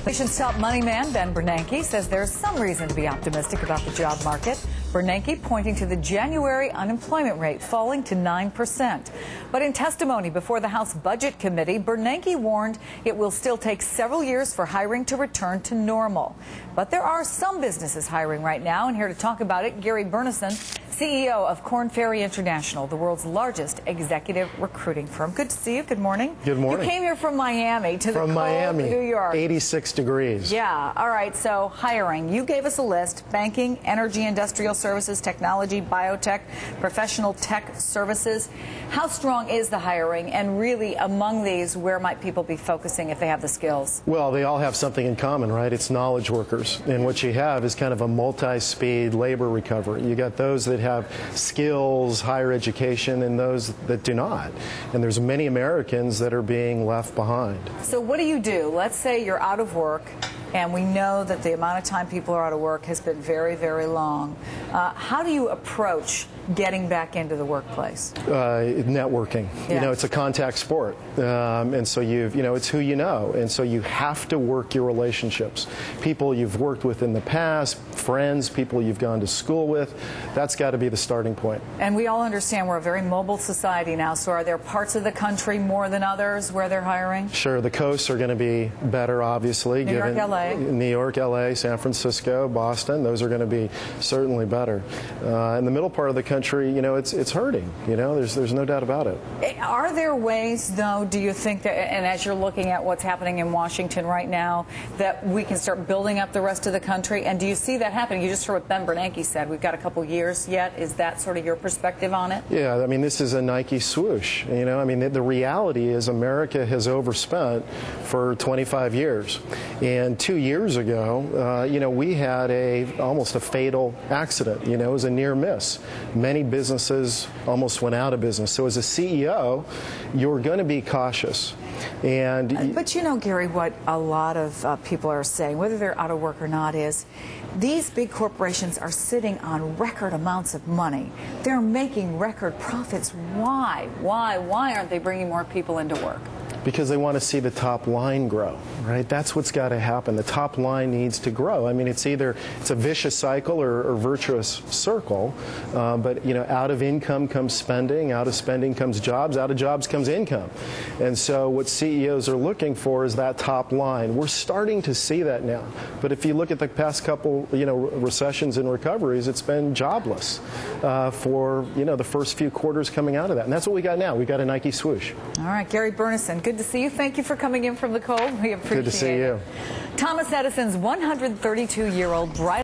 Nation's top money man, Ben Bernanke, says there's some reason to be optimistic about the job market. Bernanke pointing to the January unemployment rate falling to 9%. But in testimony before the House Budget Committee, Bernanke warned it will still take several years for hiring to return to normal. But there are some businesses hiring right now, and here to talk about it, Gary Burnison, CEO of Korn, Ferry International, the world's largest executive recruiting firm. Good to see you. Good morning. Good morning. You came here from Miami to the cold New York. 86 degrees. Yeah. All right. So hiring. You gave us a list: banking, energy, industrial services, technology, biotech, professional tech services. How strong is the hiring? And really, among these, where might people be focusing if they have the skills? Well, they all have something in common, right? It's knowledge workers. And what you have is kind of a multi-speed labor recovery. You got those that have skills, higher education, and those that do not. And there's many Americans that are being left behind. So what do you do? Let's say you're out of work, and we know that the amount of time people are out of work has been very, very long. How do you approach getting back into the workplace? Networking. Yeah. You know, it's a contact sport. And so it's who you know. And so you have to work your relationships. People you've worked with in the past, friends, people you've gone to school with, that's got to be the starting point. And we all understand we're a very mobile society now, so are there parts of the country more than others where they're hiring? Sure, the coasts are going to be better, obviously. New York, LA. New York, LA, San Francisco, Boston, those are going to be certainly better. In the middle part of the country, you know, it's hurting. You know, there's no doubt about it. Are there ways, though, do you think that, and as you're looking at what's happening in Washington right now, that we can start building up the rest of the country? And do you see that happening? You just heard what Ben Bernanke said. We've got a couple years yet. Is that sort of your perspective on it? Yeah, I mean, this is a Nike swoosh. You know, I mean, the reality is America has overspent for 25 years. And 2 years ago, you know, we had almost a fatal accident. You know, it was a near miss. Many businesses almost went out of business. So as a CEO, you're going to be cautious. But you know, Gary, what a lot of people are saying, whether they're out of work or not, is these big corporations are sitting on record amounts of money. They're making record profits. Why? Why aren't they bringing more people into work? Because they want to see the top line grow, right? That's what's got to happen. The top line needs to grow. I mean, it's a vicious cycle or virtuous circle, but, you know, out of income comes spending, out of spending comes jobs, out of jobs comes income. And so what CEOs are looking for is that top line. We're starting to see that now. But if you look at the past couple, you know, recessions and recoveries, it's been jobless for, you know, the first few quarters coming out of that. And that's what we got now. We got a Nike swoosh. All right, Gary Burnison, good to see you. Thank you for coming in from the cold. We appreciate it. Good to see you. Thomas Edison's 132-year-old bride